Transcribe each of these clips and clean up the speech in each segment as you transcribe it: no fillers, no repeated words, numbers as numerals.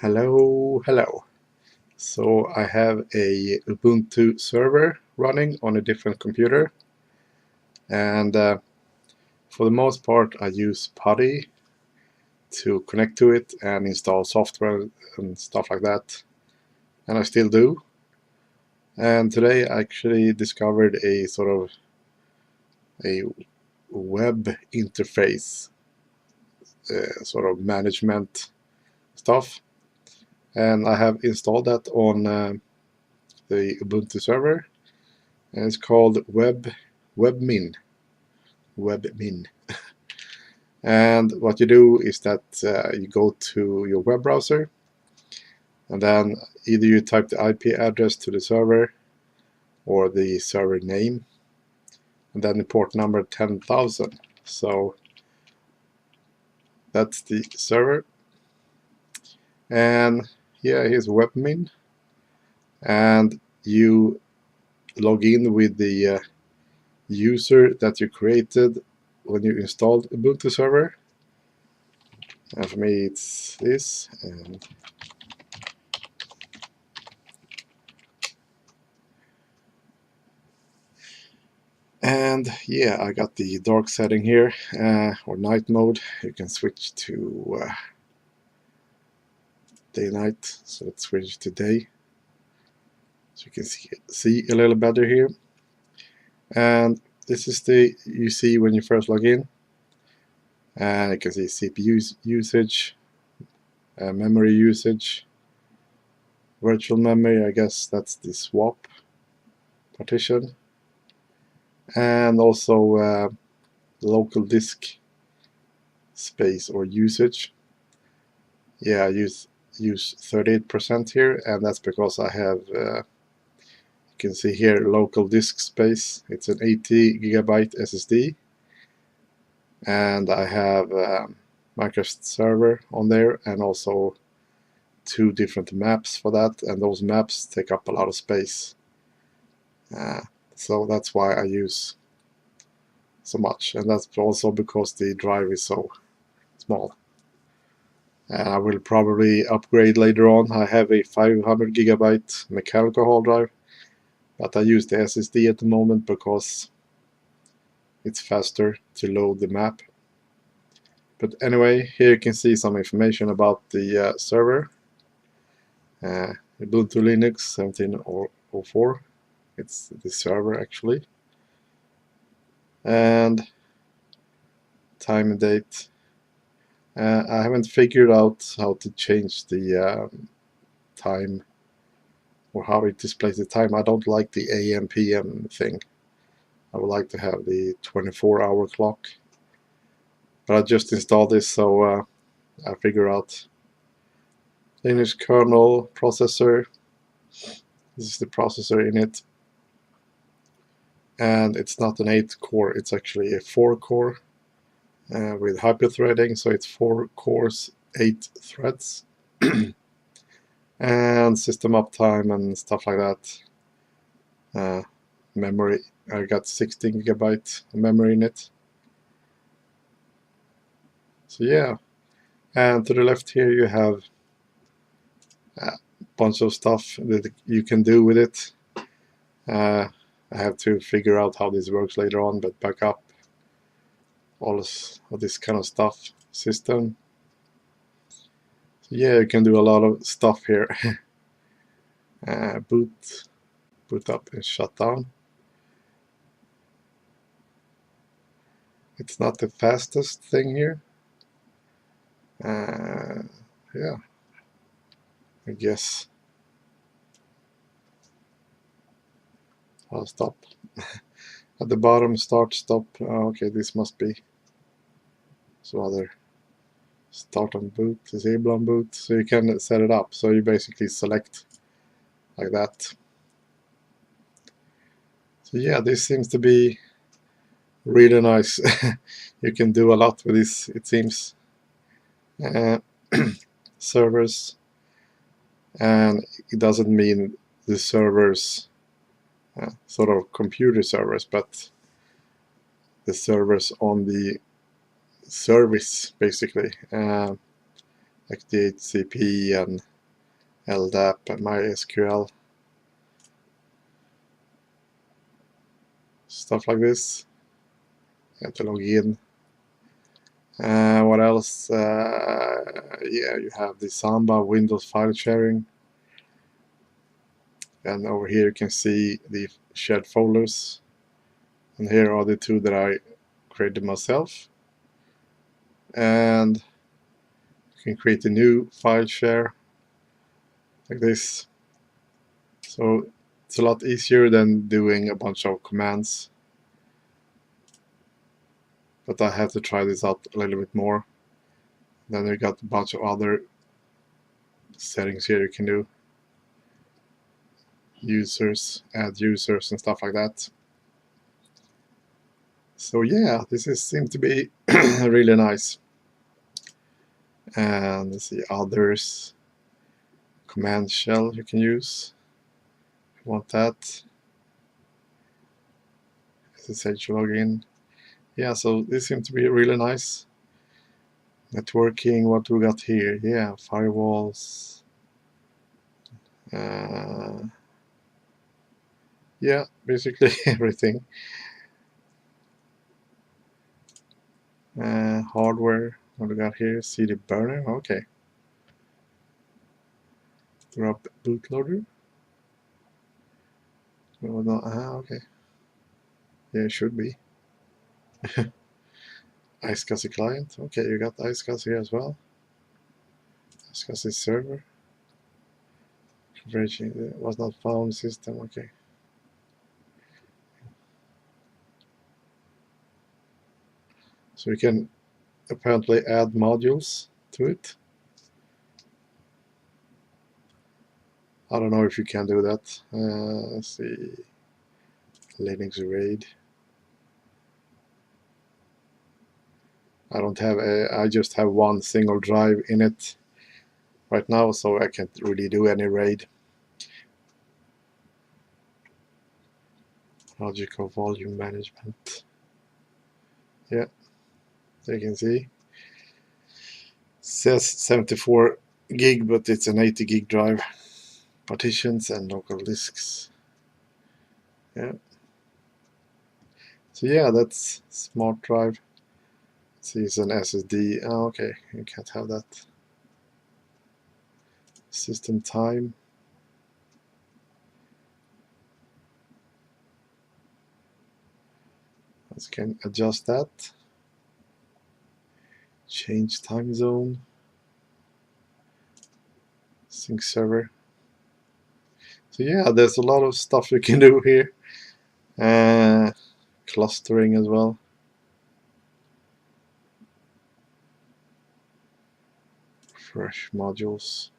Hello. So I have a Ubuntu server running on a different computer, and for the most part I use PuTTY to connect to it and install software and stuff like that, and I still do. And today I actually discovered a sort of a web interface sort of management stuff, and I have installed that on the Ubuntu server, and it's called Webmin. And what you do is that you go to your web browser, and then either you type the IP address to the server or the server name, and then the port number 10,000. So that's the server. And yeah, here's Webmin, and you log in with the user that you created when you installed Ubuntu server. And for me it's this, and yeah, I got the dark setting here, or night mode. You can switch to day night, so let's switch to day so you can see a little better here. And this is the you see when you first log in, and you can see CPU usage, memory usage, virtual memory, I guess that's the swap partition, and also local disk space or usage. Yeah, I use 38% here, and that's because I have you can see here local disk space. It's an 80 gigabyte SSD, and I have Microsoft server on there, and also 2 different maps for that, and those maps take up a lot of space, so that's why I use so much, and that's also because the drive is so small. And I will probably upgrade later on. I have a 500 gigabyte mechanical hard drive, but I use the SSD at the moment because it's faster to load the map. But anyway, here you can see some information about the server. Ubuntu Linux 17.04. It's the server actually. And time and date. I haven't figured out how to change the time, or how it displays the time. I don't like the AM PM thing. I would like to have the 24-hour clock. But I just installed this, so I figure out Linux kernel processor. This is the processor in it, and it's not an 8-core, it's actually a 4-core with hyperthreading, so it's 4 cores, 8 threads. And system uptime and stuff like that. Memory, I got 16 gigabyte memory in it. So yeah, and to the left here you have a bunch of stuff that you can do with it. I have to figure out how this works later on, but back up all this kind of stuff. System. So yeah, you can do a lot of stuff here. Boot up and shut down. It's not the fastest thing here. Yeah, I guess I'll stop. At the bottom, start, stop. Okay, this must be some other start on boot, disable on boot. So you can set it up. So you basically select like that. So yeah, this seems to be really nice. You can do a lot with this, it seems. Servers, and it doesn't mean the servers, sort of computer servers, but the servers on the service, basically, like the HCP and LDAP, MySQL, stuff like this. You have to log in. What else? Yeah, you have the Samba Windows file sharing, and over here you can see the shared folders, and here are the two that I created myself. And you can create a new file share like this. So it's a lot easier than doing a bunch of commands, but I have to try this out a little bit more. Then we got a bunch of other settings here you can do. Users, add users and stuff like that. So yeah, this seems to be really nice. And let's see, others, command shell you can use if you want that. SSH login. Yeah, so this seems to be really nice. Networking, what we got here? Yeah, firewalls. Yeah, basically everything. Hardware, what we got here? CD burner, okay. Grab bootloader. Okay. Yeah, it should be. iSCSI client, okay, you got iSCSI here as well. iSCSI server. Converging was not found system, okay. So you can apparently add modules to it. I don't know if you can do that. Let's see. Linux RAID. I don't have I just have one single drive in it right now, so I can't really do any RAID. Logical volume management. Yeah, you can see. It says 74 gig, but it's an 80 gig drive. Partitions and local disks. Yeah. So yeah, that's smart drive. See, it's an SSD. Oh, okay, you can't have that. System time. Let's can adjust that. Change time zone. Sync server. So yeah, there's a lot of stuff you can do here. Clustering as well. Fresh modules.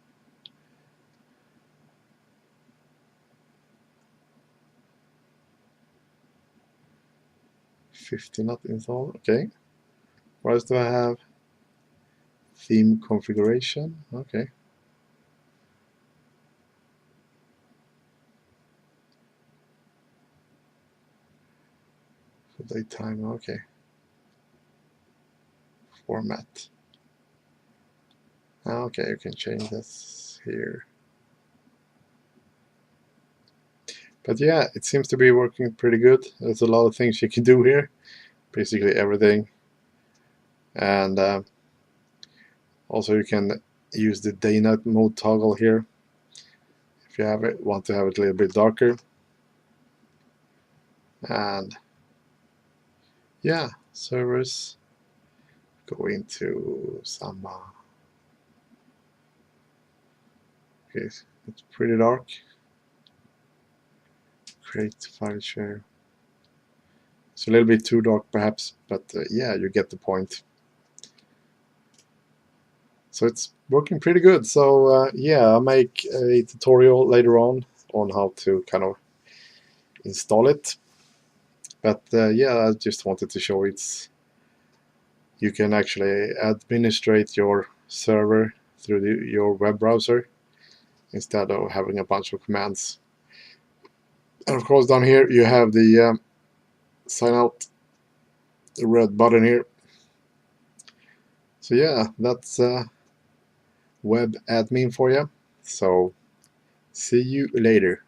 $50 not installed. Okay. What else do I have? Theme configuration. Okay. For daytime. Okay. Format. Okay, you can change this here. But yeah, it seems to be working pretty good. There's a lot of things you can do here. Basically everything. And also you can use the day-night mode toggle here if you have it, want to have it a little bit darker. And yeah, servers, go into Samba. Okay, it's pretty dark. Create file share. It's a little bit too dark perhaps, but yeah, you get the point. So it's working pretty good. So yeah, I'll make a tutorial later on how to kind of install it. But yeah, I just wanted to show you can actually administrate your server through your web browser instead of having a bunch of commands. And of course down here you have the sign out, the red button here. So yeah, that's web admin for you. So See you later.